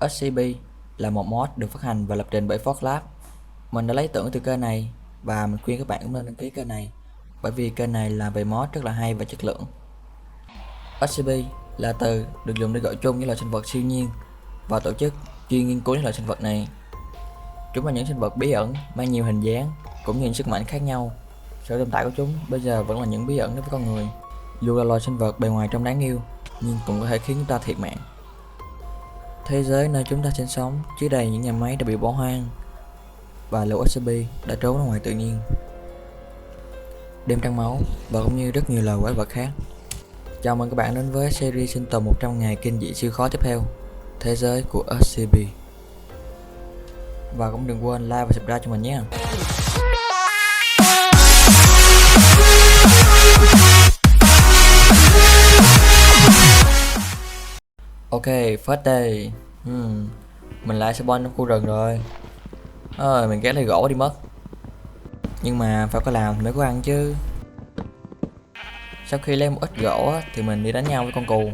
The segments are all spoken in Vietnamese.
SCP là một mod được phát hành và lập trình bởi Forge Lab. Mình đã lấy tưởng từ kênh này và mình khuyên các bạn cũng nên đăng ký kênh này, bởi vì kênh này làm về mod rất là hay và chất lượng. SCP là từ được dùng để gọi chung những loài sinh vật siêu nhiên và tổ chức chuyên nghiên cứu những loài sinh vật này. Chúng là những sinh vật bí ẩn mang nhiều hình dáng cũng như những sức mạnh khác nhau. Sự tồn tại của chúng bây giờ vẫn là những bí ẩn đối với con người. Dù là loài sinh vật bề ngoài trông đáng yêu nhưng cũng có thể khiến chúng ta thiệt mạng. Thế giới nơi chúng ta sinh sống chứa đầy những nhà máy đã bị bỏ hoang và lũ SCP đã trốn ra ngoài tự nhiên. Đêm trăng máu và cũng như rất nhiều loài quái vật khác. Chào mừng các bạn đến với series sinh tồn 100 ngày kinh dị siêu khó tiếp theo, thế giới của SCP. Và cũng đừng quên like và subscribe cho mình nhé. Ok, first day. Mình lại spawn trong khu rừng rồi. Mình ghét lấy gỗ đi mất. Nhưng mà phải có làm thì mới có ăn chứ. Sau khi lấy một ít gỗ thì mình đi đánh nhau với con cừu.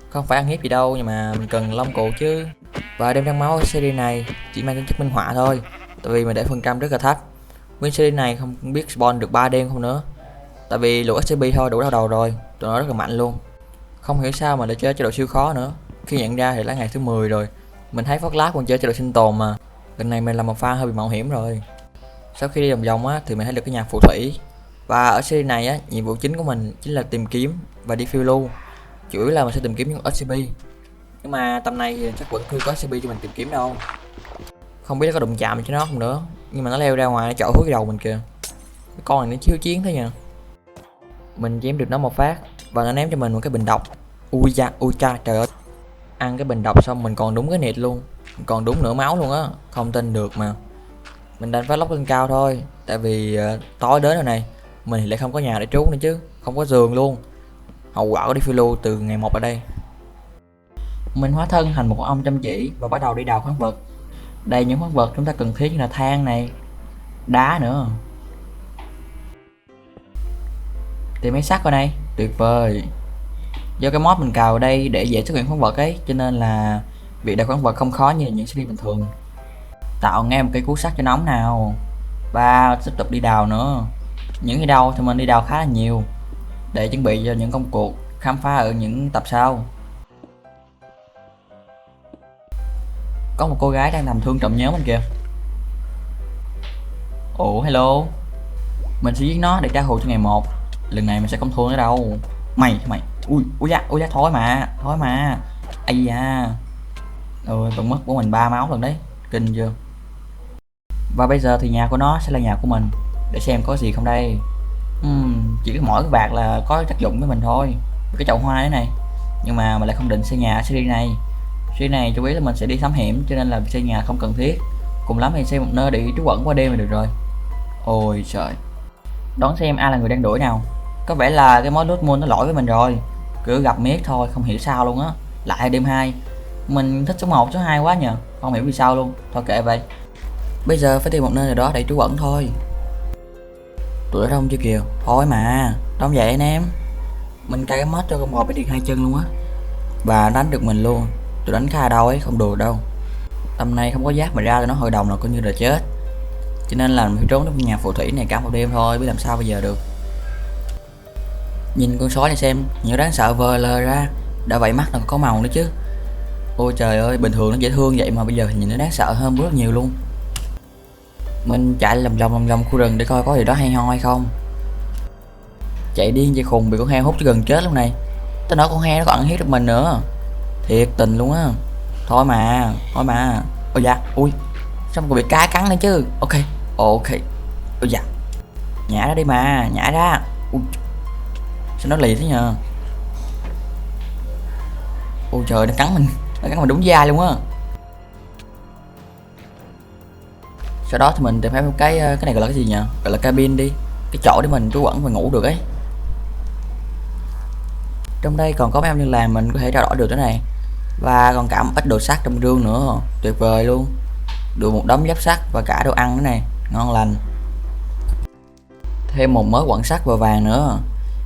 Không phải ăn hiếp gì đâu, nhưng mà mình cần lông cừu chứ. Và đêm trăng máu ở series này chỉ mang tính chất minh họa thôi, tại vì mình để phần trăm rất là thấp. Nguyên series này không biết spawn được 3 đêm không nữa, tại vì lũ SCP thôi đủ đau đầu rồi, tụi nó rất là mạnh luôn. Không hiểu sao mà lại chơi chế độ siêu khó nữa. Khi nhận ra thì là ngày thứ 10 rồi. Mình thấy Forge Lab còn chơi chế độ sinh tồn mà. Lần này mình làm một pha hơi bị mạo hiểm rồi. Sau khi đi vòng vòng thì mình thấy được cái nhà phù thủy. Và ở series này nhiệm vụ chính của mình chính là tìm kiếm và đi phiêu lưu. Chủ yếu là mình sẽ tìm kiếm những SCP. Nhưng mà tầm này thì chắc vẫn chưa có SCP cho mình tìm kiếm đâu. Không biết có đụng chạm cho nó không nữa. Nhưng mà nó leo ra ngoài nó chọi húi cái đầu mình kìa. Cái con này nó chiếu chiến thế nhỉ. Mình chém được nó một phát và nó ném cho mình một cái bình độc. Ui cha, trời ơi. Ăn cái bình độc xong mình còn đúng cái nịt luôn, còn đúng nửa máu luôn á, không tin được mà. Mình đành phải lóc lên cao thôi, tại vì tối đến rồi này, mình thì lại không có nhà để trú nữa chứ, không có giường luôn. Hậu quả của đi phiêu lưu từ ngày 1 ở đây. Mình hóa thân thành một con ong chăm chỉ và bắt đầu đi đào khoáng vật. Đây những khoáng vật chúng ta cần thiết như là than này, đá nữa. Tìm mấy sắt ở đây, tuyệt vời. Do cái mod mình cào ở đây để dễ xuất hiện khoáng vật ấy, cho nên là việc đào khoáng vật không khó như những series bình thường. Tạo nghe một cây cú sắt cho nóng nào. Và tiếp tục đi đào nữa. Những khi đào thì mình đi đào khá là nhiều để chuẩn bị cho những công cuộc khám phá ở những tập sau. Có một cô gái đang nằm thương trọng nhớ mình kìa. Ủa hello. Mình sẽ giết nó để trả thù cho ngày 1. Lần này mình sẽ không thua nữa đâu. Mày ui da thôi mà. Ây da. Tụi mất của mình 3 máu lần đấy, kinh chưa. Và bây giờ thì nhà của nó sẽ là nhà của mình. Để xem có gì không đây. Chỉ có mỗi cái vạt là có tác dụng với mình thôi, cái chậu hoa đấy này. Nhưng mà mình lại không định xây nhà ở series này. Series này chú ý là mình sẽ đi thám hiểm, cho nên là xây nhà không cần thiết. Cùng lắm thì xây một nơi để trú ẩn qua đêm là được rồi. Ôi trời. Đón xem ai là người đang đuổi nào. Có vẻ là cái món Blood Moon nó lỗi với mình rồi. Cứ gặp miết thôi, không hiểu sao luôn á. Lại đêm 2. Mình thích số 1 số 2 quá nhờ, không hiểu vì sao luôn. Thôi kệ vậy. Bây giờ phải tìm một nơi nào đó để trú ẩn thôi. Tụi nó đông chưa kìa. Thôi mà, đông vậy anh em. Mình cài cái mod cho con bò bị điện 2 chân luôn á. Và đánh được mình luôn. Tụi đánh khá đâu ấy, không đùa đâu. Tầm này không có giáp mà ra tụi nó hội đồng là coi như là chết. Cho nên là mình phải trốn trong nhà phù thủy này cả một đêm thôi, biết làm sao bây giờ được. Nhìn con sói này xem, nhiều đáng sợ vờ lờ ra. Đã vậy mắt nó có màu nữa chứ. Ôi trời ơi, bình thường nó dễ thương vậy mà bây giờ nhìn nó đáng sợ hơn rất nhiều luôn. Mình chạy lòng vòng khu rừng để coi có gì đó hay ho hay không. Chạy điên chạy khùng bị con heo hút cho gần chết luôn này. Tới nỗi con heo nó còn ăn hiếp được mình nữa. Thiệt tình luôn á. Thôi mà. Ôi dạ, ui. Sao còn bị cá cắn nữa chứ. Ok. Ôi dạ. Nhả ra đi mà, nhả ra. Ui. Sao nó lì thế nhờ. Ôi trời, nó cắn mình đúng da luôn á. Sau đó thì mình tìm thấy một cái này gọi là cái gì nhỉ? Gọi là cabin đi. Cái chỗ để mình trú ẩn và ngủ được ấy. Trong đây còn có mấy ông như làm mình có thể trao đổi được thế này. Và còn cả một ít đồ sắt trong rương nữa, tuyệt vời luôn. Được một đống giáp sắt và cả đồ ăn nữa này, ngon lành. Thêm một mớ quặng sắt và vàng nữa.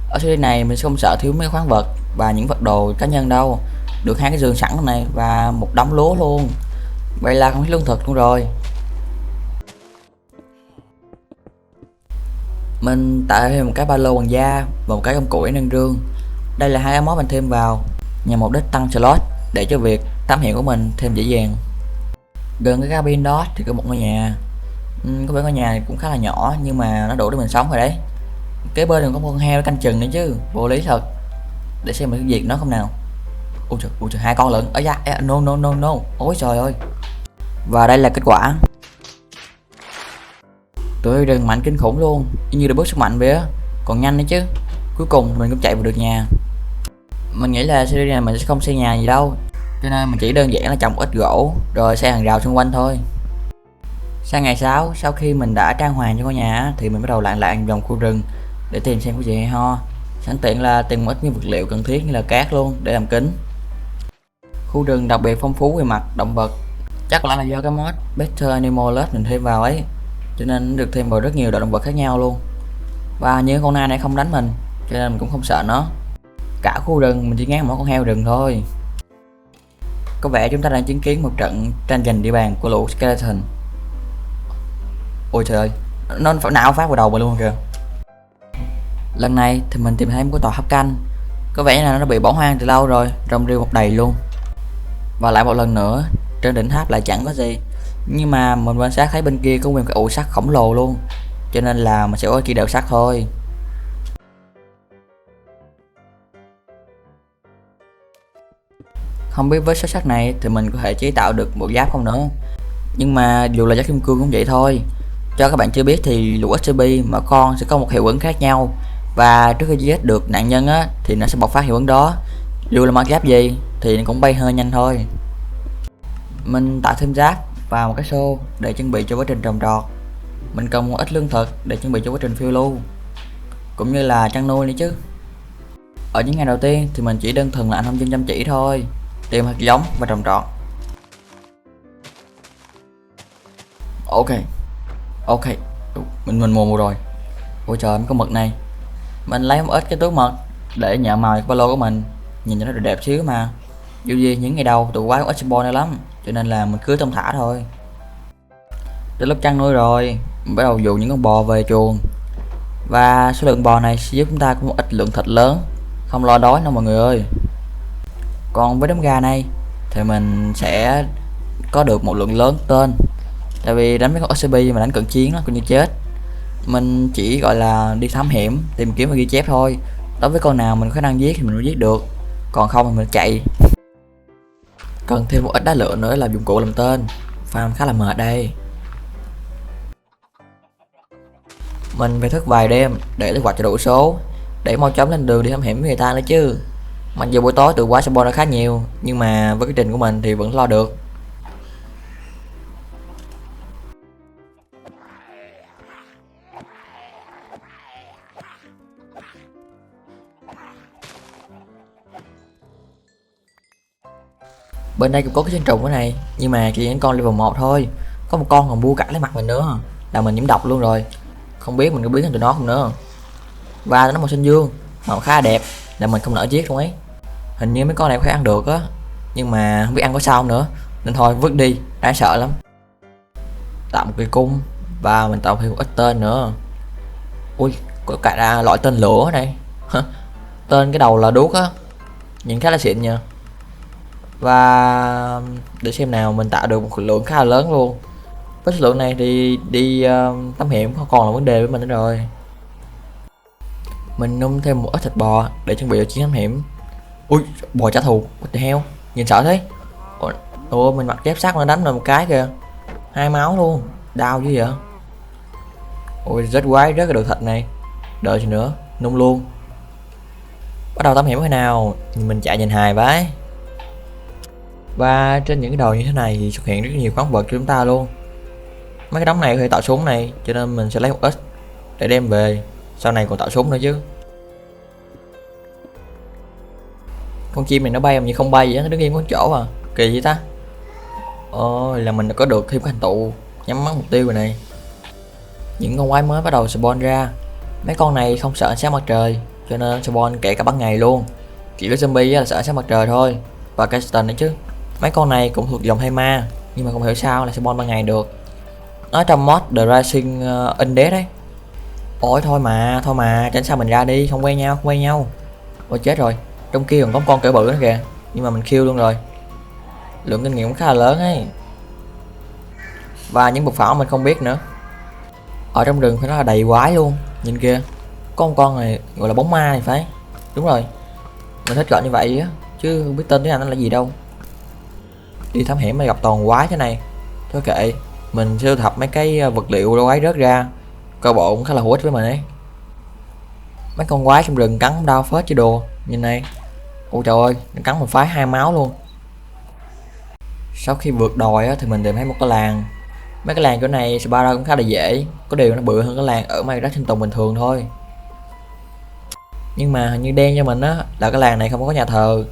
Ở series này mình sẽ không sợ thiếu mấy khoáng vật và những vật đồ cá nhân đâu. được 2 cái giường sẵn này và một đống lúa luôn. Vậy là không thiếu lương thực luôn rồi. Mình tạo thêm một cái ba lô bằng da và một cái công cụ nâng rương. Đây là 2 cái món mình thêm vào nhằm mục đích tăng slot để cho việc thám hiểm của mình thêm dễ dàng. Gần cái cabin đó thì có một ngôi nhà. Có vẻ ngôi nhà này cũng khá là nhỏ nhưng mà nó đủ để mình sống rồi đấy. Kế bên còn có một con heo canh chừng nữa chứ, vô lý thật. Để xem mình diệt nó không nào. Ôi trời, 2 con lận. Ở da, no. Ôi trời ơi. Và đây là kết quả. Tụi rừng mạnh kinh khủng luôn, như được bớt sức mạnh vậy á, còn nhanh nữa chứ. Cuối cùng mình cũng chạy vào được nhà. Mình nghĩ là series này mình sẽ không xây nhà gì đâu, cho nên mình chỉ đơn giản là trồng ít gỗ rồi xây hàng rào xung quanh thôi. Sang ngày 6, sau khi mình đã trang hoàng cho ngôi nhà thì mình bắt đầu lạng vòng khu rừng để tìm xem có gì hay ho, sẵn tiện là tìm một ít những vật liệu cần thiết như là cát luôn để làm kính. Khu rừng đặc biệt phong phú về mặt động vật, chắc là do cái mod Better Animal Lab mình thêm vào ấy, cho nên được thêm vào rất nhiều loại động vật khác nhau luôn. Và như con nai này không đánh mình, cho nên mình cũng không sợ nó. Cả khu rừng mình chỉ ngán mỗi con heo rừng thôi. Có vẻ chúng ta đang chứng kiến một trận tranh giành địa bàn của lũ skeleton. Ôi trời ơi, nó não phát vào đầu mình luôn kìa. Lần này thì mình tìm thấy một cái tòa hấp canh, có vẻ là nó bị bỏ hoang từ lâu rồi, rong rêu một đầy luôn. Và lại một lần nữa, trên đỉnh tháp lại chẳng có gì, nhưng mà mình quan sát thấy bên kia có nguyên cái ụ sắt khổng lồ luôn, cho nên là mình sẽ có chỉ đều sắt thôi. Không biết với số sắt này thì mình có thể chế tạo được bộ giáp không nữa, nhưng mà dù là giáp kim cương cũng vậy thôi. Cho các bạn chưa biết thì lũ SCP mỗi con sẽ có một hiệu ứng khác nhau, và trước khi giết được nạn nhân á thì nó sẽ bộc phát hiệu ứng đó. Dù là mặc giáp gì thì nó cũng bay hơi nhanh thôi. Mình tạo thêm giáp và một cái xô để chuẩn bị cho quá trình trồng trọt. Mình cần một ít lương thực để chuẩn bị cho quá trình phiêu lưu, cũng như là chăn nuôi nữa chứ. Ở những ngày đầu tiên thì mình chỉ đơn thuần là anh nông dân chăm chỉ thôi, tìm hạt giống và trồng trọt. Ok, mình mù rồi. Ôi trời, có mực này. Mình lấy một ít cái túi mật để nhợ màu cái ba lô của mình, nhìn cho nó đẹp xíu mà. Dù gì những ngày đầu tụi quái có ít spawn lắm, cho nên là mình cứ thông thả thôi. Đến lúc chăn nuôi rồi, mình bắt đầu dụ những con bò về chuồng, và số lượng bò này sẽ giúp chúng ta có một ít lượng thịt lớn, không lo đói đâu mọi người ơi. Còn với đám gà này thì mình sẽ có được một lượng lớn tên, tại vì đánh mấy con SCP mà đánh cận chiến nó cũng như chết. Mình chỉ gọi là đi thám hiểm, tìm kiếm và ghi chép thôi. Đối với con nào mình có khả năng giết thì mình mới giết được, còn không thì mình chạy. Cần thêm một ít đá lửa nữa làm dụng cụ làm tên. Farm khá là mệt đây. Mình phải thức vài đêm để thu hoạch cho đủ số, để mau chóng lên đường đi thám hiểm với người ta nữa chứ. Mặc dù buổi tối từ quá spawn nó khá nhiều, nhưng mà với cái trình của mình thì vẫn lo được. Bên đây cũng có cái sinh trùng cái này, nhưng mà chỉ những con level 1 thôi. Có một con còn bu cả lấy mặt mình nữa, là mình nhiễm độc luôn rồi. Không biết mình có biến thành tụi nó không nữa. Và nó màu xanh dương, màu khá là đẹp, là mình không nỡ giết luôn ấy. Hình như mấy con này có thể ăn được á, nhưng mà không biết ăn có sao nữa, nên thôi vứt đi, đáng sợ lắm. Tạo một cây cung và mình tạo thêm một ít tên nữa. Ui, có cả loại tên lửa này. Tên cái đầu là đuốc á, nhìn khá là xịn nha. Và để xem nào, mình tạo được một lượng khá là lớn luôn. Với số lượng này thì đi thám hiểm không còn là vấn đề với mình nữa rồi. Mình nung thêm một ít thịt bò để chuẩn bị cho chuyến thám hiểm. Ui, bò trả thù, what the hell, nhìn sợ thế. Ủa, mình mặc dép sắt nó đánh rồi một cái kìa, 2 máu luôn, đau dữ vậy. Ôi, rất quái, rất là được thịt này. Đợi gì nữa, nung luôn. Bắt đầu thám hiểm thế nào, mình chạy nhìn hài vãi. Và trên những cái đồi như thế này thì xuất hiện rất nhiều khoáng vật cho chúng ta luôn. Mấy cái đống này có thể tạo súng này, cho nên mình sẽ lấy một ít để đem về, sau này còn tạo súng nữa chứ. Con chim này nó bay mà như không bay vậy, nó đứng yên một chỗ à, kỳ vậy ta. Ôi, là mình đã có được thêm cái hành tụ nhắm mắt mục tiêu rồi này. Những con quái mới bắt đầu spawn ra. Mấy con này không sợ ánh sáng mặt trời, cho nên spawn kể cả ban ngày luôn. Chỉ có zombie là sợ ánh sáng mặt trời thôi. và Kasten nữa chứ. Mấy con này cũng thuộc dòng Hema, nhưng mà không hiểu sao lại spawn ban ngày được. Nó trong mod The Rising Undead đấy. Ôi thôi mà, tránh sao mình ra đi, không quen nhau, không quen nhau. Ôi chết rồi, trong kia còn có con cỡ bự nữa kìa, nhưng mà mình kill luôn rồi. Lượng kinh nghiệm cũng khá là lớn ấy. Và những bục phảo mình không biết nữa. Ở trong rừng phải nói là đầy quái luôn. Nhìn kia, có một con này gọi là bóng ma thì phải. Đúng rồi, mình thích gọi như vậy á, chứ không biết tên tiếng Anh nó là gì đâu. Đi thám hiểm mà gặp toàn quái thế này. Thôi kệ, mình sẽ thu thập mấy cái vật liệu quái rớt ra, coi bộ cũng khá là hữu ích với mình ấy. Mấy con quái trong rừng cắn đau phết chứ đồ. Nhìn này, ôi trời ơi, nó cắn một phái 2 máu luôn. Sau khi vượt đồi á, thì mình tìm thấy một cái làng. Mấy cái làng chỗ này spawner ra cũng khá là dễ, có điều nó bự hơn cái làng ở Minecraft sinh tồn bình thường thôi. Nhưng mà hình như đen cho mình á là cái làng này không có nhà thờ,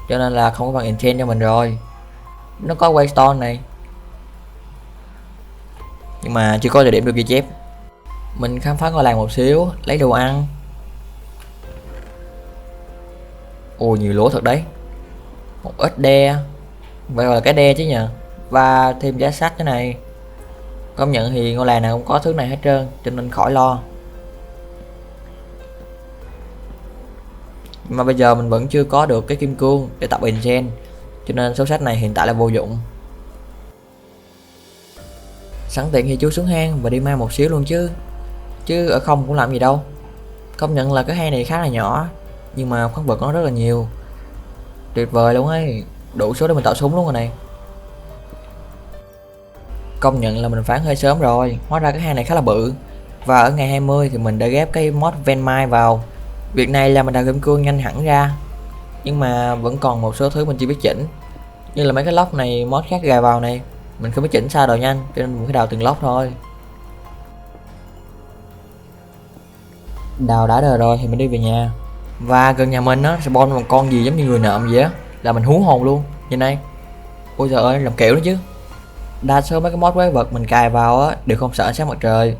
cho nên là không có bằng enchant cho mình rồi. Nó có waystone này, nhưng mà chưa có địa điểm được ghi chép. Mình khám phá ngôi làng một xíu, lấy đồ ăn. Ồ, nhiều lúa thật đấy. Một ít đe, vậy gọi là cái đe chứ nhờ. Và thêm giá sách thế này. Công nhận thì ngôi làng nào cũng có thứ này hết trơn, cho nên khỏi lo. Mà bây giờ mình vẫn chưa có được cái kim cương để tập enchant, cho nên số sách này hiện tại là vô dụng. Sẵn tiện thì chú xuống hang và đi mang một xíu luôn chứ ở không cũng làm gì đâu. Công nhận là cái hang này khá là nhỏ, nhưng mà khoáng vật nó rất là nhiều. Tuyệt vời luôn ấy, đủ số để mình tạo súng luôn rồi này. Công nhận là mình phán hơi sớm rồi, hóa ra cái hang này khá là bự. Và ở ngày 20 thì mình đã ghép cái mod Venmine vào. Việc này là mình đã kim cương nhanh hẳn ra, nhưng mà vẫn còn một số thứ mình chưa biết chỉnh, như là mấy cái lốc này mod khác gài vào này, mình không biết chỉnh sao đồ nhanh, cho nên mình phải đào từng lốc thôi. Đào đã đời rồi thì mình đi về nhà. Và gần nhà mình á sẽ spawn một con gì giống như người nợm vậy á, là mình hú hồn luôn. Nhìn đây, ôi trời ơi, làm kiểu đó chứ. Đa số mấy cái mod quái vật mình cài vào á đều không sợ ánh sáng mặt trời,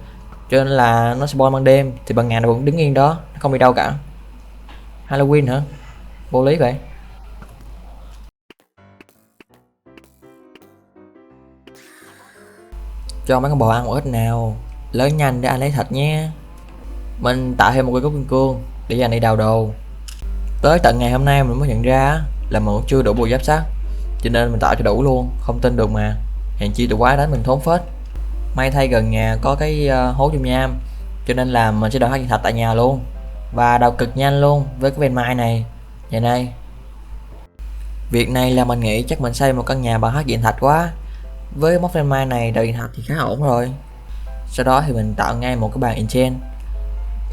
cho nên là nó spawn ban đêm thì ban ngày nó vẫn đứng yên đó, nó không đi đâu cả. Halloween hả? Vô lý vậy. Cho mấy con bò ăn một ít nào, lớn nhanh để anh lấy thịt nha. Mình tạo thêm một cái cốc kim cương để dành đi đào đồ. Tới tận ngày hôm nay mình mới nhận ra là mình chưa đủ bộ giáp sắt, cho nên mình tạo cho đủ luôn, không tin được mà. Hèn chi tụi quái đánh mình thốn phết. May thay gần nhà có cái hố dung nham, cho nên là mình sẽ đào hắc thạch tại nhà luôn, và đào cực nhanh luôn với cái ven mai này. Vậy này, việc này là mình nghĩ chắc mình xây một căn nhà bằng hắc diện thạch quá. Với móc ven mai này đào diện thạch thì khá ổn rồi. Sau đó thì mình tạo ngay một cái bàn enchant.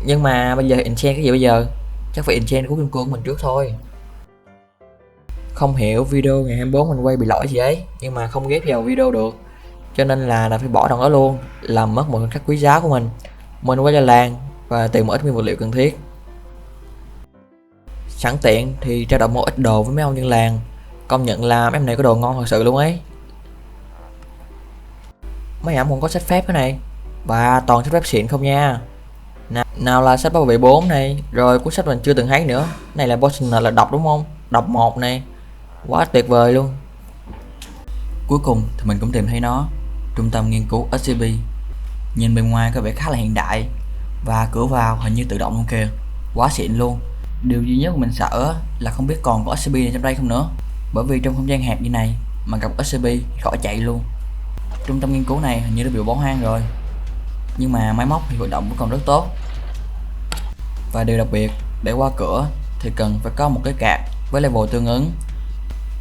Nhưng mà bây giờ enchant cái gì bây giờ? Chắc phải enchant của kim cương của mình trước thôi. Không hiểu video ngày 24 mình quay bị lỗi gì ấy, nhưng mà không ghép vào video được, cho nên là phải bỏ trong đó luôn, làm mất một khoảnh khắc quý giá của mình. Mình quay lại làng và tìm một ít nguyên vật liệu cần thiết. Sẵn tiện thì trao đổi một ít đồ với mấy ông dân làng. Công nhận là mấy em này có đồ ngon thật sự luôn ấy. Mấy ổng còn có sách phép cái này, và toàn sách phép xịn không nha. Nào là sách bảo vệ 4 này, rồi cuốn sách mình chưa từng thấy nữa. Này là Potioner là đọc đúng không? Đọc 1 này, quá tuyệt vời luôn. Cuối cùng thì mình cũng tìm thấy nó, trung tâm nghiên cứu SCP. Nhìn bên ngoài có vẻ khá là hiện đại, và cửa vào hình như tự động luôn kìa, quá xịn luôn. Điều duy nhất mình sợ là không biết còn có SCP này trong đây không nữa, bởi vì trong không gian hẹp như này mà gặp SCP thì khỏi chạy luôn. Trung tâm nghiên cứu này hình như đã bị bỏ hoang rồi, nhưng mà máy móc thì hoạt động vẫn còn rất tốt. Và điều đặc biệt, để qua cửa thì cần phải có một cái card với level tương ứng.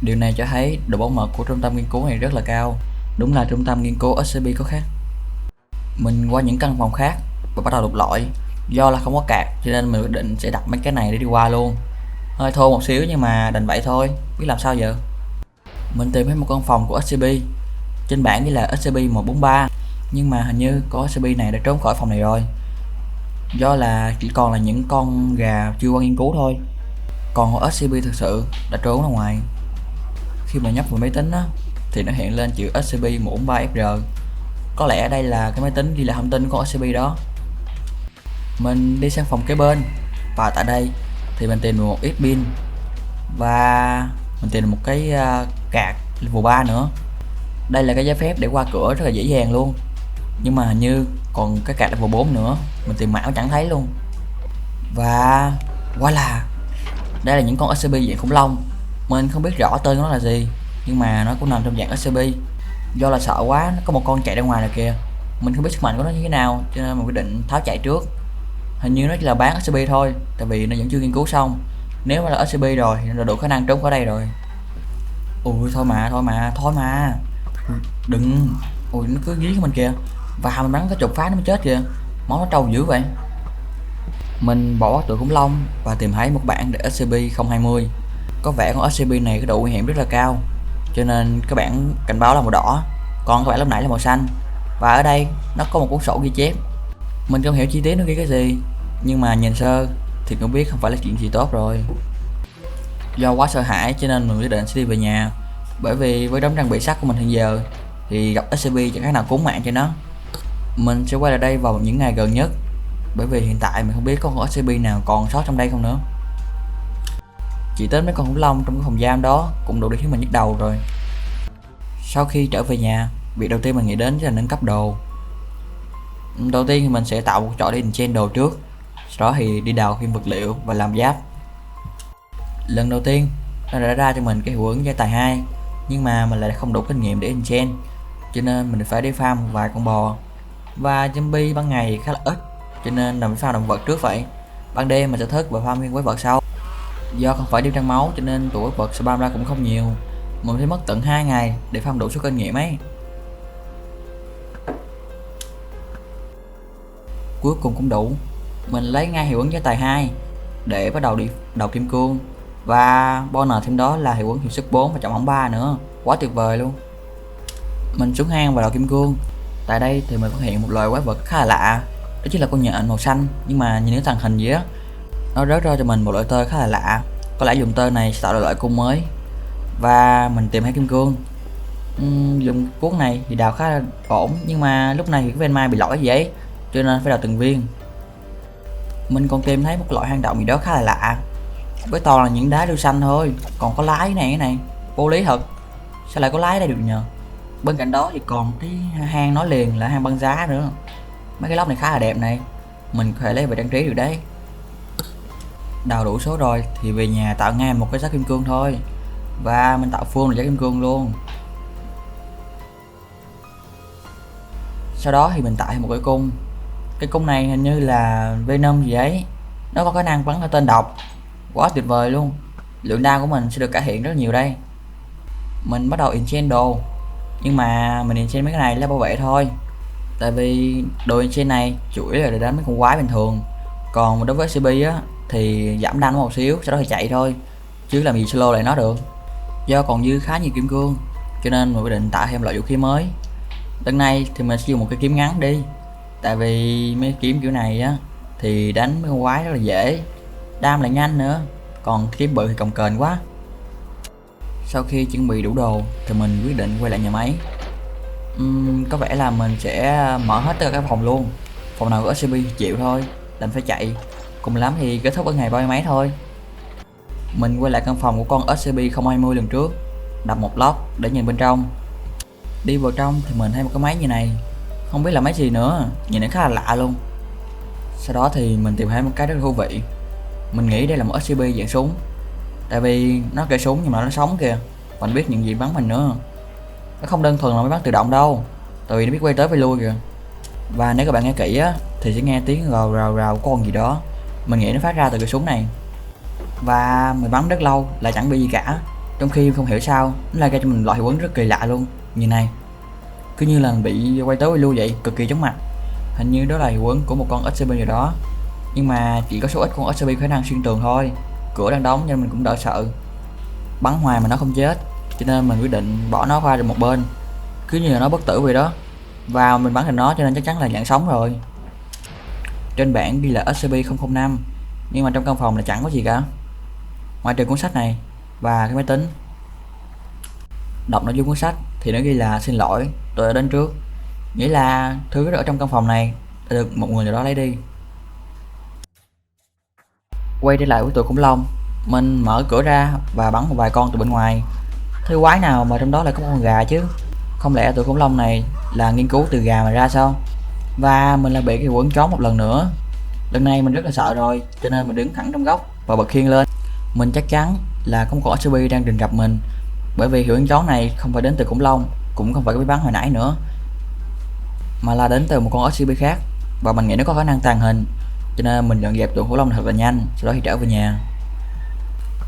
Điều này cho thấy độ bảo mật của trung tâm nghiên cứu này rất là cao. Đúng là trung tâm nghiên cứu SCP có khác. Mình qua những căn phòng khác và bắt đầu lục lọi. Do là không có card cho nên mình quyết định sẽ đặt mấy cái này để đi qua luôn. Hơi thô một xíu nhưng mà đành vậy thôi, biết làm sao giờ. Mình tìm thấy một căn phòng của SCP. Trên bảng ghi là SCP-143, nhưng mà hình như có SCP này đã trốn khỏi phòng này rồi. Do là chỉ còn là những con gà chưa qua nghiên cứu thôi, còn có SCP thực sự đã trốn ra ngoài. Khi mà nhấp vào máy tính á, thì nó hiện lên chữ SCP-143FR. Có lẽ đây là cái máy tính ghi lại thông tin của SCP đó. Mình đi sang phòng kế bên, và tại đây thì mình tìm được một ít pin và mình tìm được một cái card level 3 nữa. Đây là cái giấy phép để qua cửa rất là dễ dàng luôn. Nhưng mà hình như còn cái card level 4 nữa, mình tìm mãi chẳng thấy luôn. Và voilà, đây là những con SCP dạng khủng long. Mình không biết rõ tên nó là gì, nhưng mà nó cũng nằm trong dạng SCP. Do là sợ quá, nó có một con chạy ra ngoài này kìa. Mình không biết sức mạnh của nó như thế nào, cho nên mình quyết định tháo chạy trước. Hình như nó chỉ là bán SCP thôi, tại vì nó vẫn chưa nghiên cứu xong. Nếu mà là SCP rồi thì nó đã đủ khả năng trốn khỏi đây rồi. Ui thôi mà. Đừng. Ui nó cứ dí của mình kìa. Và mình bắn cái chục phát nó mới chết kìa. Máu nó trâu dữ vậy. Mình bỏ bắt tụi khủng long và tìm thấy một bản để SCP-020. Có vẻ con SCP này có độ nguy hiểm rất là cao, cho nên cái bảng cảnh báo là màu đỏ, còn các bạn lúc nãy là màu xanh. Và ở đây nó có một cuốn sổ ghi chép. Mình không hiểu chi tiết nó ghi cái gì, nhưng mà nhìn sơ thì cũng biết không phải là chuyện gì tốt rồi. Do quá sợ hãi cho nên mình quyết định sẽ đi về nhà, bởi vì với đống trang bị sắt của mình hiện giờ thì gặp SCP chẳng khác nào cúng mạng cho nó. Mình sẽ quay lại đây vào những ngày gần nhất, bởi vì hiện tại mình không biết có con SCP nào còn sót trong đây không nữa. Chỉ tới mấy con khủng long trong cái phòng giam đó cũng đủ để khiến mình nhức đầu rồi. Sau khi trở về nhà, việc đầu tiên mình nghĩ đến là nâng cấp đồ. Đầu tiên thì mình sẽ tạo một chỗ để enchant đồ trước, sau đó thì đi đào thêm vật liệu và làm giáp. Lần đầu tiên nó đã ra cho mình cái hiệu ứng gia tài 2, nhưng mà mình lại không đủ kinh nghiệm để enchant, cho nên mình phải đi farm một vài con bò. Và zombie ban ngày khá là ít, cho nên là mình farm động vật trước vậy. Ban đêm mình sẽ thức và farm nguyên quái vật sau. Do không phải đi trang máu cho nên tụi quái vật spam ra cũng không nhiều. Mình phải mất tận 2 ngày để farm đủ số kinh nghiệm ấy. Cuối cùng cũng đủ. Mình lấy ngay hiệu ứng gia tài 2 để bắt đầu đi đầu kim cương. Và bonus thêm đó là hiệu ứng hiệu sức 4 và trọng hỏng 3 nữa. Quá tuyệt vời luôn. Mình xuống hang và đầu kim cương. Tại đây thì mình phát hiện một loài quái vật khá là lạ. Đó chính là con nhện màu xanh, nhưng mà nhìn nó tàng hình gì á. Nó rớt ra cho mình một loại tơ khá là lạ. Có lẽ dùng tơ này sẽ tạo ra loại cung mới. Và mình tìm thấy kim cương. Dùng cuốn này thì đào khá là ổn, nhưng mà lúc này thì cái ven mai bị lỗi gì ấy, cho nên phải đào từng viên. Mình còn tìm thấy một loại hang động gì đó khá là lạ, với toàn là những đá lưu xanh thôi, còn có lái này, cái này vô lý thật, sao lại có lái đây được nhờ. Bên cạnh đó thì còn cái hang nói liền là hang băng giá nữa. Mấy cái lốc này khá là đẹp này, mình có thể lấy về trang trí được đấy. Đào đủ số rồi thì về nhà tạo ngay một cái xác kim cương thôi, và mình tạo full là giá kim cương luôn. Sau đó thì mình tạo thêm một cái cung này hình như là Venom gì ấy, nó có khả năng bắn theo tên độc, quá tuyệt vời luôn. Lượng đao của mình sẽ được cải thiện rất nhiều đây. Mình bắt đầu enchant đồ, nhưng mà mình enchant mấy cái này là bảo vệ thôi, tại vì đồ enchant này chủ yếu là để đánh mấy con quái bình thường, còn đối với SCP á thì giảm đam một xíu sau đó thì chạy thôi, chứ làm gì solo lại nó được. Do còn dư khá nhiều kim cương cho nên mình quyết định tạo thêm loại vũ khí mới. Lần này thì mình sẽ dùng một cái kiếm ngắn đi, tại vì mấy kiếm kiểu này á thì đánh mấy con quái rất là dễ, đam lại nhanh nữa, còn kiếm bự thì cồng kềnh quá. Sau khi chuẩn bị đủ đồ thì mình quyết định quay lại nhà máy. Có vẻ là mình sẽ mở hết tất cả các phòng luôn, phòng nào có SCP chịu thôi, đành phải chạy, cùng lắm thì kết thúc ở ngày 30 thôi. Mình quay lại căn phòng của con SCP-020 lần trước, đập một lóc để nhìn bên trong. Đi vào trong thì mình thấy một cái máy như này, không biết là máy gì nữa, nhìn nó khá là lạ luôn. Sau đó thì mình tìm thấy một cái rất là thú vị. Mình nghĩ đây là một SCP dạng súng, tại vì nó kệ súng nhưng mà nó sống kìa, và nó biết những gì bắn mình nữa. Nó không đơn thuần là máy bắn tự động đâu, tại vì nó biết quay tới quay lui kìa. Và nếu các bạn nghe kỹ á thì sẽ nghe tiếng gào rào rào của con gì đó, mình nghĩ nó phát ra từ cái súng này. Và mình bắn rất lâu lại chẳng bị gì cả, trong khi không hiểu sao nó lại gây cho mình loại hiệu ứng rất kỳ lạ luôn, như này, cứ như là bị quay tới quay lui vậy, cực kỳ chóng mặt. Hình như đó là hiệu ứng của một con SCP gì đó, nhưng mà chỉ có số ít con SCP khả năng xuyên tường thôi, cửa đang đóng nên mình cũng đỡ sợ. Bắn hoài mà nó không chết, cho nên mình quyết định bỏ nó qua một bên, cứ như là nó bất tử vậy đó. Và mình bắn thành nó cho nên chắc chắn là dạng sống rồi. Trên bảng ghi là SCP-005, nhưng mà trong căn phòng là chẳng có gì cả, ngoại trừ cuốn sách này và cái máy tính. Đọc nội dung cuốn sách thì nó ghi là xin lỗi, tôi đã đến trước, nghĩa là thứ ở trong căn phòng này đã được một người nào đó lấy đi. Quay trở lại với tụi khủng long, Mình mở cửa ra và bắn một vài con từ bên ngoài. Thứ quái nào mà trong đó lại có con gà chứ? Không lẽ tụi khủng long này là nghiên cứu từ gà mà ra sao? Và mình lại bị cái quấn chó một lần nữa. Lần này mình rất là sợ rồi, cho nên mình đứng thẳng trong góc và bật khiên lên. Mình chắc chắn là có một con SCP đang rình rập mình, bởi vì hiệu ứng chó này không phải đến từ khủng long, cũng không phải cái máy bắn hồi nãy nữa, mà là đến từ một con SCP khác, và mình nghĩ nó có khả năng tàng hình, cho nên mình dọn dẹp tụi khủng long này thật là nhanh, sau đó thì trở về nhà.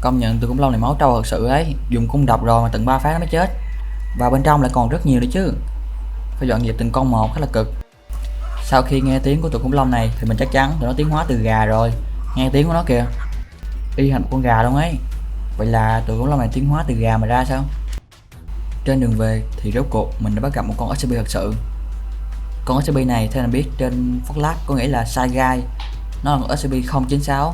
Công nhận tụi khủng long này máu trâu thật sự ấy, dùng cung độc rồi mà tận 3 phát nó mới chết, và bên trong lại còn rất nhiều nữa chứ, phải dọn dẹp từng con một khá là cực. Sau khi nghe tiếng của tụi khủng long này thì mình chắc chắn tụi nó tiến hóa từ gà rồi, nghe tiếng của nó kìa, y hệt một con gà luôn ấy. Vậy là tụi khủng long này tiến hóa từ gà mà ra sao? Trên đường về thì rốt cuộc mình đã bắt gặp một con SCP thật sự. Con SCP này theo mình biết trên Fortnite có nghĩa là sai gai, nó là con SCP-096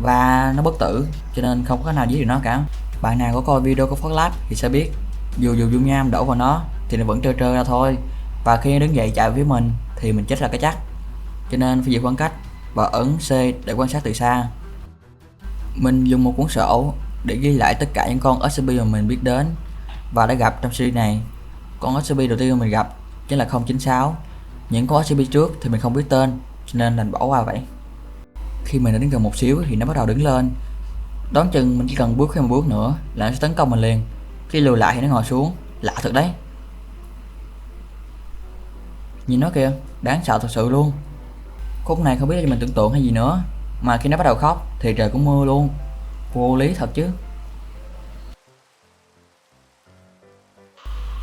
và nó bất tử, cho nên không có khả nào giết được nó cả. Bạn nào có coi video của Fortnite thì sẽ biết, dù dung nham đổ vào nó thì nó vẫn trơ trơ ra thôi, và khi nó đứng dậy chạy với mình thì mình chết là cái chắc, cho nên phải giữ khoảng cách và ấn C để quan sát từ xa. Mình dùng một cuốn sổ để ghi lại tất cả những con SCP mà mình biết đến và đã gặp trong series này. Con SCP đầu tiên mà mình gặp chính là 096. Những con SCP trước thì mình không biết tên, cho nên đành bỏ qua vậy. Khi mình đã đến gần một xíu thì nó bắt đầu đứng lên. Đoán chừng mình chỉ cần bước thêm một bước nữa là nó sẽ tấn công mình liền. Khi lùi lại thì nó ngồi xuống, lạ thật đấy. Nhìn nó kìa, đáng sợ thật sự luôn. Khúc này không biết là mình tưởng tượng hay gì nữa, mà khi nó bắt đầu khóc thì trời cũng mưa luôn. Vô lý thật chứ.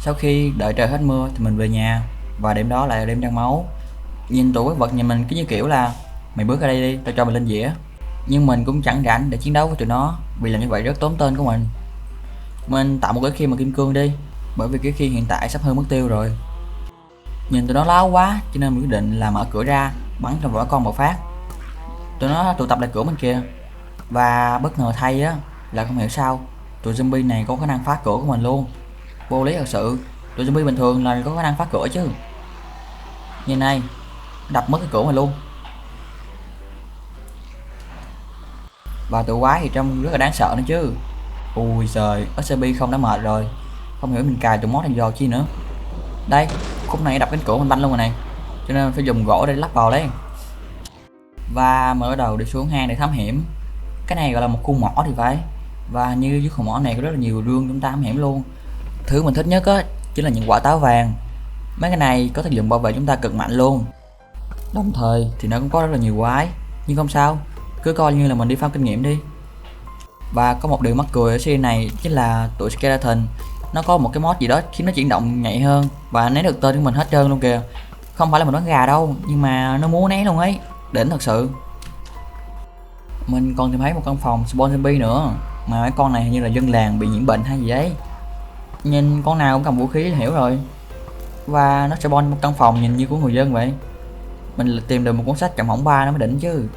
Sau khi đợi trời hết mưa thì mình về nhà, và đêm đó lại là đêm trăng máu. Nhìn tụi quái vật nhìn mình cứ như kiểu là mày bước ra đây đi, tao cho mày lên dĩa. Nhưng mình cũng chẳng rảnh để chiến đấu với tụi nó, vì làm như vậy rất tốn tên của mình. Mình tạo một cái khiên bằng kim cương đi, bởi vì cái khiên hiện tại sắp hơi mất tiêu rồi. Nhìn tụi nó láo quá cho nên mình quyết định là mở cửa ra bắn cho vỏ con một phát. Tụi nó tụ tập lại cửa bên kia, và bất ngờ thay á là không hiểu sao tụi zombie này có khả năng phá cửa của mình luôn. Vô lý thật sự, tụi zombie bình thường là có khả năng phá cửa chứ. Như này, đập mất cái cửa mình luôn. Và tụi quái thì trông rất là đáng sợ nữa chứ. Ui giời, SCP không đã mệt rồi, không hiểu mình cài tụi mod thành giò chi nữa. Đây, khúc này đập cánh cửa mình banh luôn rồi này, cho nên phải dùng gỗ để lắp vào đấy. Và mở đầu đi xuống hang để thám hiểm. Cái này gọi là một khu mỏ thì phải, và như dưới khu mỏ này có rất là nhiều rương chúng ta thám hiểm luôn. Thứ mình thích nhất á chính là những quả táo vàng. Mấy cái này có tác dụng bảo vệ chúng ta cực mạnh luôn. Đồng thời thì nó cũng có rất là nhiều quái, nhưng không sao, cứ coi như là mình đi farm kinh nghiệm đi. Và có một điều mắc cười ở series này chính là tụi skeleton nó có một cái mod gì đó khiến nó chuyển động nhạy hơn và né được tên của mình hết trơn luôn kìa. Không phải là mình đoán gà đâu, nhưng mà nó muốn né luôn ấy, đỉnh thật sự. Mình còn tìm thấy một căn phòng spawn zombie nữa, mà mấy con này hình như là dân làng bị nhiễm bệnh hay gì đấy. Nhìn con nào cũng cầm vũ khí là hiểu rồi. Và nó spawn một căn phòng nhìn như của người dân vậy. Mình tìm được một cuốn sách chậm hỏng 3 nó mới đỉnh chứ.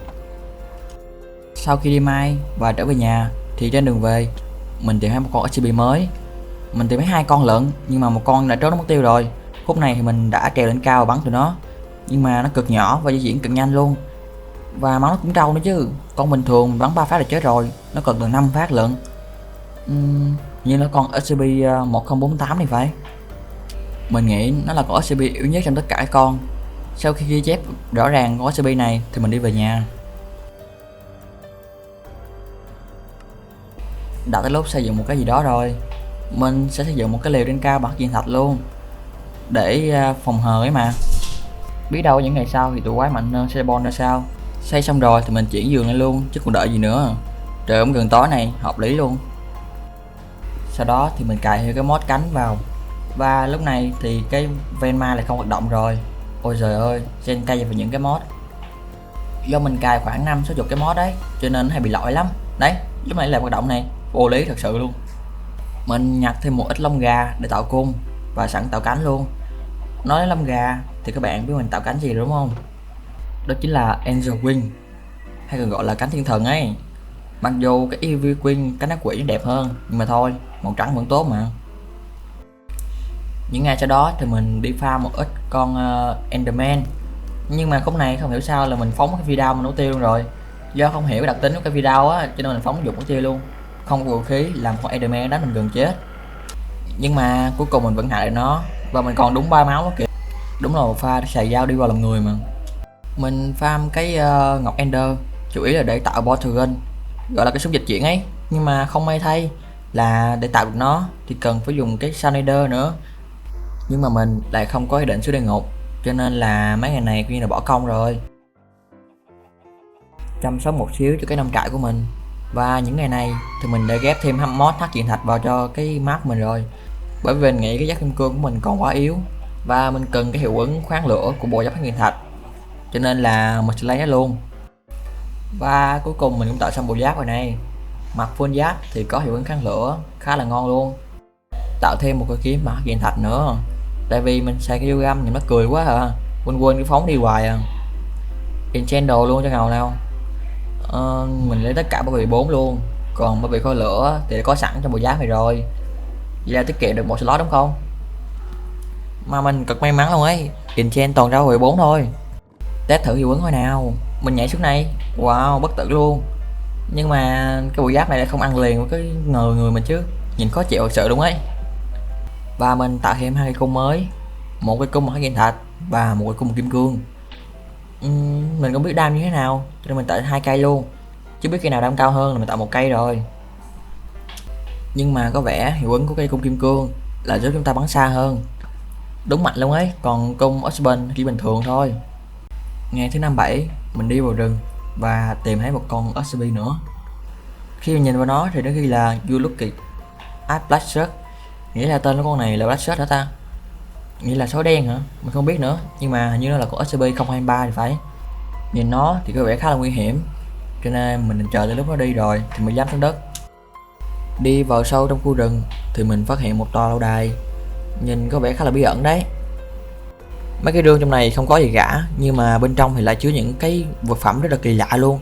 Sau khi đi mai và trở về nhà thì trên đường về mình tìm thấy một con SCP mới. Mình tìm thấy 2 con lận, nhưng mà một con đã trốn nó mất tiêu rồi. Khúc này thì mình đã trèo lên cao và bắn tụi nó, nhưng mà nó cực nhỏ và di chuyển cực nhanh luôn, và máu nó cũng trâu nữa chứ. Con bình thường bắn 3 phát là chết rồi, nó cần từ 5 phát lận. Như nó con SCP-1048 thì phải. Mình nghĩ nó là con SCP yếu nhất trong tất cả các con. Sau khi ghi chép rõ ràng con SCP này thì mình đi về nhà. Đã tới lúc xây dựng một cái gì đó rồi. Mình sẽ xây dựng một cái lều trên cao bằng viên thạch luôn, để phòng hờ ấy mà. Biết đâu những ngày sau thì tụi quái mạnh hơn sẽ spawn ra sao. Xây xong rồi thì mình chuyển giường lên luôn chứ còn đợi gì nữa. Trời cũng gần tối này, hợp lý luôn. Sau đó thì mình cài theo cái mod cánh vào, và lúc này thì cái Venma lại không hoạt động rồi. Ôi trời ơi, trên cây vào những cái mod. Do mình cài khoảng 50-60 cái mod đấy, cho nên hay bị lỗi lắm. Đấy, lúc này là hoạt động này, vô lý thật sự luôn. Mình nhặt thêm một ít lông gà để tạo cung và sẵn tạo cánh luôn. Nói đến lông gà thì các bạn biết mình tạo cánh gì đúng không? Đó chính là Angel Wing, hay còn gọi là cánh thiên thần ấy. Mặc dù cái EV Wing cánh ác quỷ đẹp hơn, nhưng mà thôi, màu trắng vẫn tốt mà. Những ngày sau đó thì mình đi farm một ít con Enderman, nhưng mà khúc này không hiểu sao là mình phóng cái video mình nổ tiêu luôn rồi. Do không hiểu cái đặc tính của cái video á, cho nên mình phóng dụng của chia luôn, không có vũ khí làm con Enderman đánh mình gần chết. Nhưng mà cuối cùng mình vẫn hại được nó, và mình còn đúng 3 máu đó kìa. Đúng là một pha để xài dao đi vào lòng người mà. Mình farm cái ngọc Ender chủ yếu là để tạo Portal Gun, gọi là cái súng dịch chuyển ấy. Nhưng mà không may thay là để tạo được nó thì cần phải dùng cái Sanader nữa. Nhưng mà mình lại không có ý định xuống địa ngục, cho nên là mấy ngày này coi như là bỏ công rồi. Chăm sóc một xíu cho cái nông trại của mình. Và những ngày này thì mình đã ghép thêm mod thắt diện thạch vào cho cái map của mình rồi. Bởi vì mình nghĩ cái giáp kim cương của mình còn quá yếu, và mình cần cái hiệu ứng khoáng lửa của bộ giáp thắt diện thạch, cho nên là mình sẽ lấy nó luôn. Và cuối cùng mình cũng tạo xong bộ giáp rồi này. Mặt full giáp thì có hiệu ứng kháng lửa khá là ngon luôn. Tạo thêm một cái kiếm mặt diện thạch nữa, tại vì mình xài cái găm nhìn nó cười quá à, quên cái phóng đi hoài à. Enchant đồ luôn cho ngầu nào. Mình lấy tất cả bảo vệ 4 luôn, còn bảo vệ khối lửa thì đã có sẵn trong bộ giáp này rồi, vậy là tiết kiệm được một slot đúng không. Mà mình cực may mắn luôn ấy, enchant toàn ra bảo vệ 4 thôi. Test thử hiệu ứng thôi nào. Mình nhảy xuống này, wow bất tử luôn. Nhưng mà cái bộ giáp này lại không ăn liền với cái người mình chứ, nhìn khó chịu thật sự luôn ấy. Và mình tạo thêm 2 cái cung mới, một cái cung bằng cái thạch và một cái cung kim cương. Mình không biết đam như thế nào cho nên mình tạo 2 cây luôn, chứ biết cây nào đam cao hơn là mình tạo 1 cây rồi. Nhưng mà có vẻ hiệu ứng của cây cung kim cương là giúp chúng ta bắn xa hơn, đúng mạnh luôn ấy, còn cung Osborn chỉ bình thường thôi. Ngày thứ 57 mình đi vào rừng và tìm thấy một con SCP nữa. Khi mình nhìn vào nó thì nó ghi là You Looking at Blackshark, nghĩa là tên của con này là Blackshark hả ta, nghĩa là sói đen hả, mình không biết nữa, nhưng mà hình như nó là con SCP-023 thì phải. Nhìn nó thì có vẻ khá là nguy hiểm, cho nên mình chờ tới lúc nó đi rồi thì mới dám xuống đất. Đi vào sâu trong khu rừng thì mình phát hiện một tòa lâu đài, nhìn có vẻ khá là bí ẩn đấy. Mấy cái rương trong này không có gì cả, nhưng mà bên trong thì lại chứa những cái vật phẩm rất là kỳ lạ luôn,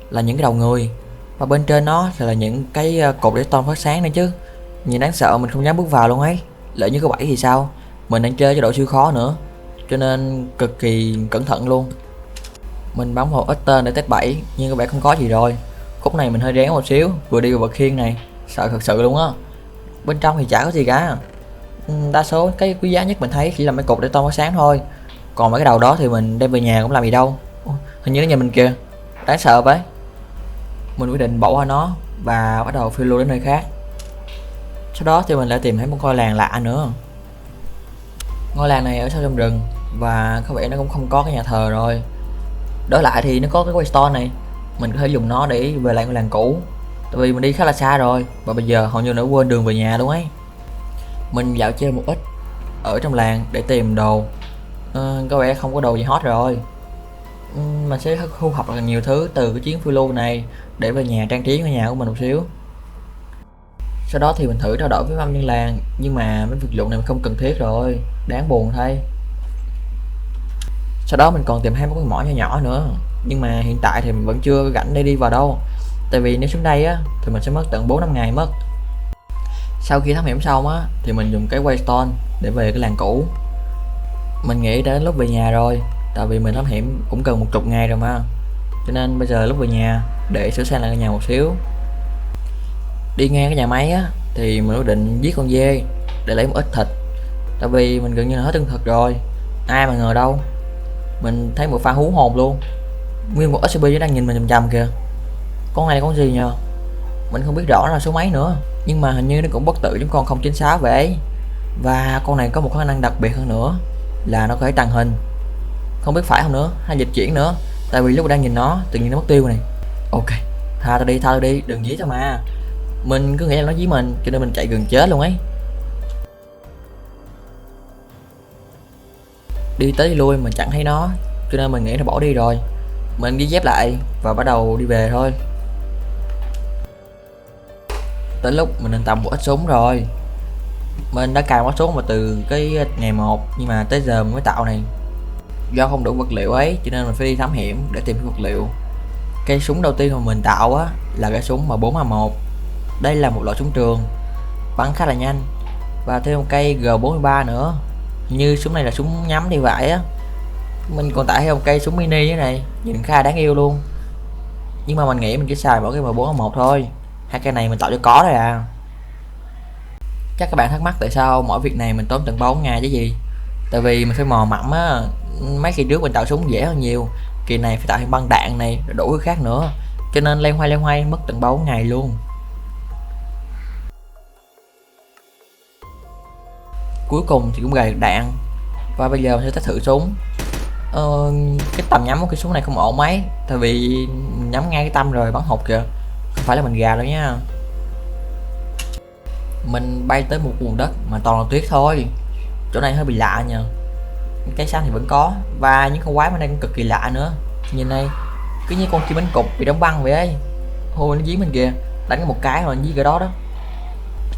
là những cái đầu người, và bên trên nó thì là những cái cột để ton phát sáng nữa chứ. Nhìn đáng sợ, mình không dám bước vào luôn ấy, lỡ như có bẫy thì sao. Mình đang chơi cho độ siêu khó nữa, cho nên cực kỳ cẩn thận luôn. Mình bấm vào ít tên để test bẫy, nhưng có vẻ không có gì rồi. Khúc này mình hơi rén một xíu, vừa đi vào bậc khiên này, sợ thật sự luôn á. Bên trong thì chả có gì cả, đa số cái quý giá nhất mình thấy chỉ là mấy cục để ton phát sáng thôi, còn mấy cái đầu đó thì mình đem về nhà cũng làm gì đâu. Hình như nó nhà mình kìa, đáng sợ vậy. Mình quyết định bỏ qua nó và bắt đầu phiêu lưu đến nơi khác. Sau đó thì mình lại tìm thấy một ngôi làng lạ nữa. Ngôi làng này ở sâu trong rừng và có vẻ nó cũng không có cái nhà thờ rồi. Đổi lại thì nó có cái waystone này, mình có thể dùng nó để về lại ngôi làng cũ, tại vì mình đi khá là xa rồi và bây giờ hầu như đã quên đường về nhà luôn ấy. Mình dạo chơi một ít ở trong làng để tìm đồ, có vẻ không có đồ gì hot rồi. Mình sẽ thu thập được nhiều thứ từ cái chuyến phiêu lưu này để về nhà trang trí ngôi nhà của mình một xíu. Sau đó thì mình thử trao đổi với âm nhân làng, nhưng mà mấy vật dụng này không cần thiết rồi, đáng buồn thay. Sau đó mình còn tìm thấy một cái mỏ nhỏ nhỏ nữa, nhưng mà hiện tại thì mình vẫn chưa rảnh để đi vào đâu, tại vì nếu xuống đây á thì mình sẽ mất tận 4-5 ngày mất. Sau khi thám hiểm xong á thì mình dùng cái waystone để về cái làng cũ. Mình nghĩ đã đến lúc về nhà rồi, tại vì mình thám hiểm cũng cần 10 ngày rồi mà, cho nên bây giờ lúc về nhà để sửa sang lại nhà một xíu. Đi ngang cái nhà máy á thì mình quyết định giết con dê để lấy một ít thịt, tại vì mình gần như là hết lương thực rồi. Ai mà ngờ đâu, mình thấy một pha hú hồn luôn, nguyên một SCP đang nhìn mình chằm chằm kìa. Con này con gì nhờ, mình không biết rõ là số mấy nữa, nhưng mà hình như nó cũng bất tử giống con 096 vậy. Và con này có một khả năng đặc biệt hơn nữa là nó có thể tàng hình, không biết phải không nữa, hay dịch chuyển nữa, tại vì lúc đang nhìn nó tự nhiên nó mất tiêu này. Ok, tha tao đi, đừng dí tao mà. Mình cứ nghĩ là nó dí mình cho nên mình chạy gần chết luôn ấy. Đi tới đi lui mình chẳng thấy nó, cho nên mình nghĩ nó bỏ đi rồi. Mình ghi dép lại và bắt đầu đi về thôi. Tới lúc mình nên tầm một ít súng rồi. Mình đã cài một súng mà từ cái ngày 1, nhưng mà tới giờ mình mới tạo này. Do không đủ vật liệu ấy cho nên mình phải đi thám hiểm để tìm vật liệu. Cây súng đầu tiên mà mình tạo á là cái súng M4A1. Đây là một loại súng trường, bắn khá là nhanh, và thêm một cây G43 nữa. Như súng này là súng nhắm đi vải á. Mình còn tải thêm một cây súng mini thế này, nhìn khá là đáng yêu luôn. Nhưng mà mình nghĩ mình chỉ xài mỗi cái M4A1 thôi. Hai cái này mình tạo cho có thôi à. Chắc các bạn thắc mắc tại sao mỗi việc này mình tốn tận 4 ngày chứ gì. Tại vì mình phải mò mẫm á. Mấy kỳ trước mình tạo súng dễ hơn nhiều, kỳ này phải tạo thêm băng đạn này rồi đủ cái khác nữa, cho nên loay hoay mất tận 4 ngày luôn. Cuối cùng thì cũng gài được đạn, và bây giờ mình sẽ test thử súng. Cái tầm nhắm của cái súng này không ổn mấy, tại vì nhắm ngay cái tâm rồi bắn hụt kìa, không phải là mình gà đâu nha. Mình bay tới một vùng đất mà toàn là tuyết thôi, chỗ này hơi bị lạ nhờ. Cái xanh thì vẫn có, và những con quái bên đây cũng cực kỳ lạ nữa. Nhìn đây, cứ như con chim bánh cục bị đóng băng vậy ấy. Ôi nó dí mình kìa, đánh một cái rồi nó dí cái đó đó.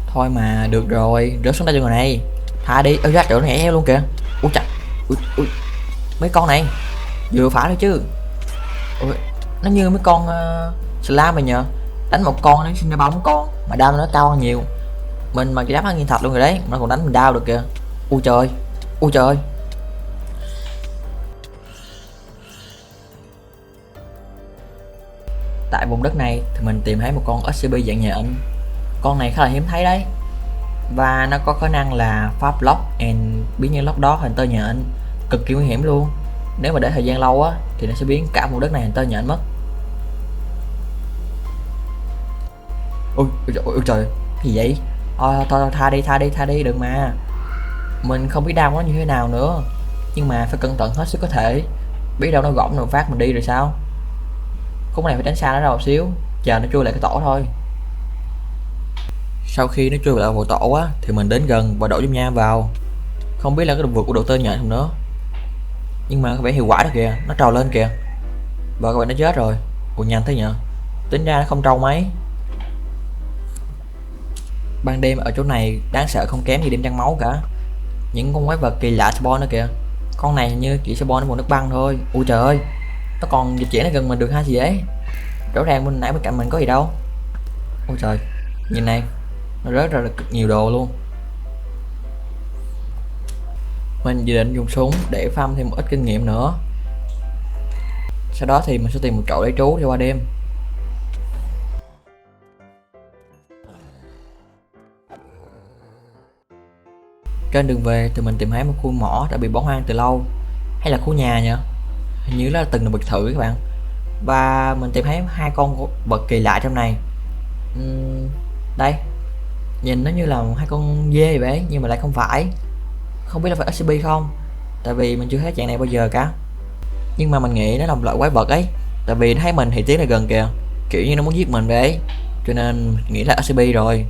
Thôi mà được rồi, rớt xuống đây cho người này, thả đi. Ơ ra chỗ này eo luôn kìa. Ui chà, ui, mấy con này vừa phải thôi chứ. Ui, nó như mấy con slam mày nhờ, đánh một con nó sinh ra 3-4 con mà đam nó cao hơn nhiều. Mình mà chỉ đáp nghiên thật luôn rồi đấy, nó còn đánh mình đau được kìa. Ui trời, ui trời. Tại vùng đất này thì mình tìm thấy một con SCP dạng nhện. Con này khá là hiếm thấy đấy, và nó có khả năng là pháp lock and biến những lock đó thành tơ nhện, cực kỳ nguy hiểm luôn. Nếu mà để thời gian lâu á thì nó sẽ biến cả vùng đất này thành tơ nhện mất. Ui, ui trời, cái gì vậy? Thôi tha đi đừng mà. Mình không biết đau nó như thế nào nữa, nhưng mà phải cẩn thận hết sức có thể, biết đâu nó gõng rồi phát mình đi rồi sao. Khúc này phải tránh xa nó ra một xíu, chờ nó chui lại cái tổ thôi. Sau khi nó chui lại vào tổ á thì mình đến gần và đổ dung nham vào. Không biết là cái động vật của độ tơ nhện không nữa, nhưng mà có vẻ hiệu quả đó kìa, nó trào lên kìa. Và các bạn nó chết rồi. Ủa nhanh thế nhở, tính ra nó không trâu mấy. Ban đêm ở chỗ này đáng sợ không kém gì đêm trăng máu cả. Những con quái vật kỳ lạ spawn nữa kìa. Con này hình như chỉ spawn ở vùng nước băng thôi. Ui trời ơi, nó còn dịch chuyển nó gần mình được hai gì ấy. Rõ ràng bên nãy bên cạnh mình có gì đâu. Ôi trời, nhìn này, nó rớt ra được cực nhiều đồ luôn. Mình dự định dùng súng để farm thêm một ít kinh nghiệm nữa. Sau đó thì mình sẽ tìm một chỗ để trú cho qua đêm. Trên đường về thì mình tìm thấy một khu mỏ đã bị bỏ hoang từ lâu, hay là khu nhà nhỉ? Hình như là từng là biệt thự các bạn. Và mình tìm thấy hai con vật kỳ lạ trong này. Đây, nhìn nó như là hai con dê vậy nhưng mà lại không phải. Không biết là phải SCP không, tại vì mình chưa thấy dạng này bao giờ cả. Nhưng mà mình nghĩ nó là một loại quái vật ấy, tại vì nó thấy mình thì tiến lại gần kìa, kiểu như nó muốn giết mình vậy ấy. Cho nên mình nghĩ là SCP rồi.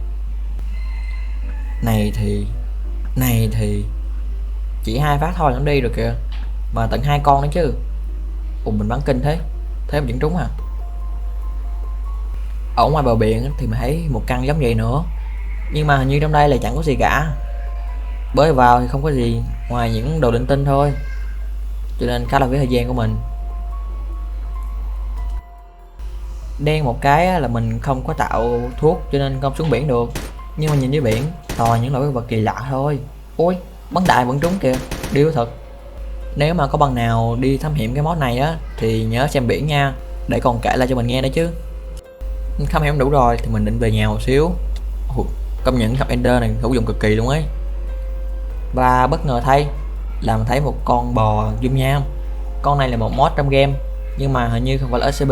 Này thì chỉ 2 phát thôi nó đi rồi kìa, mà tận 2 con nữa chứ. Ủa mình bắn kinh thế, thế mà vẫn trúng à. Ở ngoài bờ biển thì mình thấy một căn giống vậy nữa, nhưng mà hình như trong đây là chẳng có gì cả. Bơi vào thì không có gì ngoài những đồ linh tinh thôi, cho nên khá là phí thời gian của mình. Đen một cái là mình không có tạo thuốc cho nên không xuống biển được, nhưng mà nhìn dưới biển toàn những loại vật kỳ lạ thôi. Ui, bắn đại vẫn trúng kìa, điêu thật. Nếu mà có bằng nào đi thám hiểm cái mod này á thì nhớ xem biển nha, để còn kể lại cho mình nghe nữa chứ. Thám hiểm đủ rồi thì mình định về nhà một xíu. Công nhận cặp ender này hữu dụng cực kỳ luôn ấy. Và bất ngờ thay là mình thấy một con bò dung nham. Con này là một mod trong game, nhưng mà hình như không phải là SCP,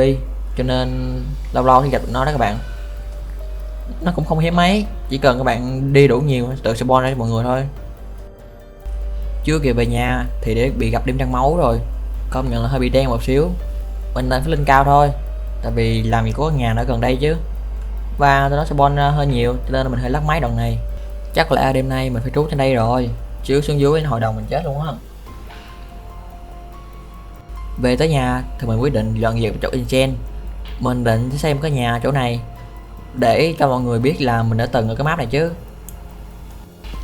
cho nên lâu lâu thì gặp nó đó các bạn. Nó cũng không hiếm mấy, chỉ cần các bạn đi đủ nhiều tự spawn ra cho mọi người thôi. Chưa kịp về nhà thì để bị gặp đêm trăng máu rồi. Công nhận là hơi bị đen một xíu. Mình đang phải lên cao thôi, tại vì làm gì có nhà ở gần đây chứ. Và nó spawn ra hơi nhiều cho nên là mình hơi lắc máy đoạn này. Chắc là đêm nay mình phải trú trên đây rồi, chứ xuống dưới hội đồng mình chết luôn á. Về tới nhà thì mình quyết định dọn dẹp chỗ enchant. Mình định xem cái nhà chỗ này để cho mọi người biết là mình đã từng ở cái map này chứ.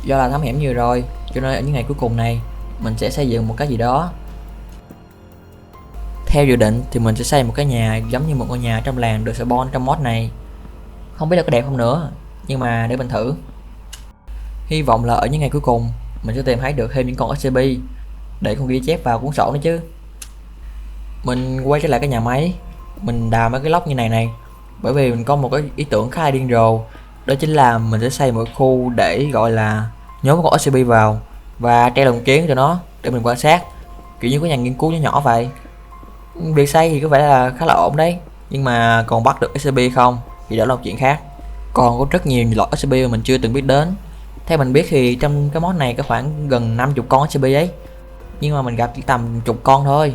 Do là thám hiểm nhiều rồi, cho nên ở những ngày cuối cùng này mình sẽ xây dựng một cái gì đó. Theo dự định thì mình sẽ xây một cái nhà giống như một ngôi nhà trong làng được spawn trong mod này. Không biết là có đẹp không nữa, nhưng mà để mình thử. Hy vọng là ở những ngày cuối cùng mình sẽ tìm thấy được thêm những con SCP để con ghi chép vào cuốn sổ nữa chứ. Mình quay trở lại cái nhà máy. mình đào mấy cái lốc như này này, bởi vì mình có một cái ý tưởng khá là điên rồ, đó chính là mình sẽ xây một khu để gọi là nhốt một con SCP vào và treo lồng kiến cho nó để mình quan sát, kiểu như có nhà nghiên cứu nhỏ nhỏ vậy. Việc xây thì có vẻ là khá là ổn đấy, nhưng mà còn bắt được SCP không thì đó là một chuyện khác. Còn có rất nhiều loại SCP mà mình chưa từng biết đến. Theo mình biết thì trong cái món này có khoảng gần 50 con SCP ấy, nhưng mà mình gặp chỉ tầm chục con thôi.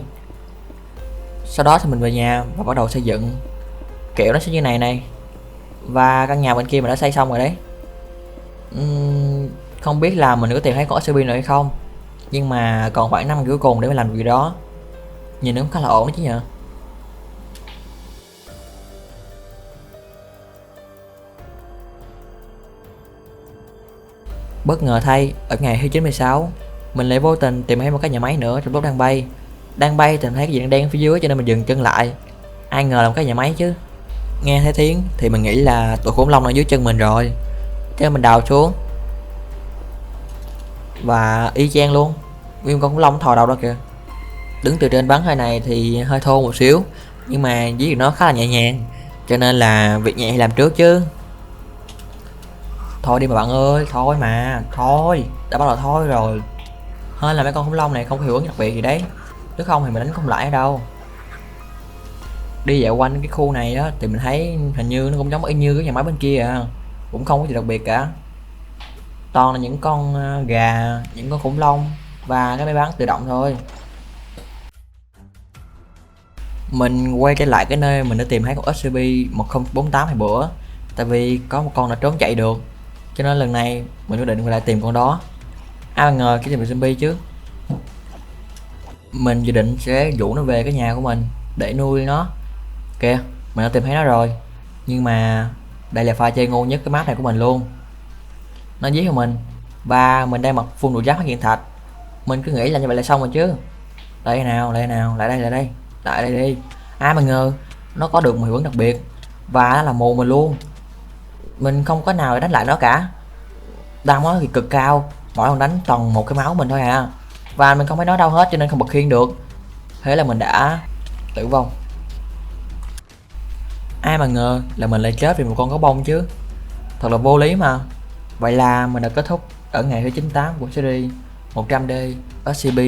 Sau đó thì mình về nhà và bắt đầu xây dựng, kiểu nó sẽ như này này. Và căn nhà bên kia mình đã xây xong rồi đấy. Không biết là mình có tìm thấy con SCP nữa hay không, nhưng mà còn khoảng 5 ngày cuối cùng để mình làm việc đó. Nhìn nó cũng khá là ổn đấy chứ nhờ. Bất ngờ thay, ở ngày thứ 96 mình lại vô tình tìm thấy một cái nhà máy nữa trong lúc đang bay. Đang bay tìm thấy cái gì đen đen phía dưới cho nên mình dừng chân lại. Ai ngờ là một cái nhà máy chứ. Nghe thấy tiếng thì mình nghĩ là tụi khủng long ở dưới chân mình rồi, cho nên mình đào xuống và y chang luôn, nguyên con khủng long thò đầu đó kìa. Đứng từ trên bắn hơi này thì hơi thô một xíu, nhưng mà với nó khá là nhẹ nhàng, cho nên là việc nhẹ thì làm trước chứ. Thôi đi mà bạn ơi, thôi mà, thôi, đã bắt đầu thôi rồi. Hơn là mấy con khủng long này không có hiệu ứng đặc biệt gì đấy, nếu không thì mình đánh không lại ở đâu. Đi dạo quanh cái khu này á thì mình thấy hình như nó cũng giống y như cái nhà máy bên kia à, cũng không có gì đặc biệt cả. Toàn là những con gà, những con khủng long và cái máy bán tự động thôi. Mình quay trở lại cái nơi mình đã tìm thấy con SCP-1048 hồi bữa, tại vì có một con đã trốn chạy được, cho nên lần này mình quyết định quay lại tìm con đó. Ai mà ngờ cái tìm được zombie chứ. Mình dự định sẽ dụ nó về cái nhà của mình để nuôi nó. Kìa, mình đã tìm thấy nó rồi. Nhưng mà đây là pha chơi ngu nhất cái map này của mình luôn. Nó dí vào mình và mình đang mặc full đồ giáp hiện thạch. Mình cứ nghĩ là như vậy là xong rồi chứ. Đây nào, đây nào, lại đây, lại đây, lại đây đi. Ai mà ngờ nó có được một hiệu ứng đặc biệt và nó là mù mình luôn. Mình không có nào để đánh lại nó cả. Đam nó thì cực cao, mỗi lần đánh toàn một cái máu mình thôi à, và mình không thấy nó đâu hết cho nên không bật khiên được. Thế là mình đã tử vong. Ai mà ngờ là mình lại chết vì một con gấu bông chứ, thật là vô lý mà. Vậy là mình đã kết thúc ở ngày thứ 98 của series 100D SCP.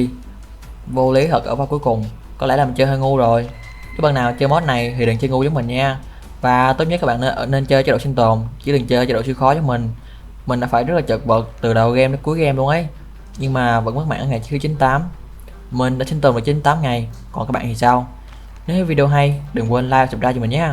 Vô lý thật ở vào cuối cùng, có lẽ là mình chơi hơi ngu rồi. Các bạn nào chơi mod này thì đừng chơi ngu giống mình nha, và tốt nhất các bạn nên chơi chế độ sinh tồn chứ đừng chơi chế độ siêu khó giống mình. Mình đã phải rất là chật vật từ đầu game đến cuối game luôn ấy, nhưng mà vẫn mất mạng ở ngày thứ 98. Mình đã sinh tồn được 98 ngày, còn các bạn thì sao? Nếu video hay đừng quên like và subscribe cho mình nhé.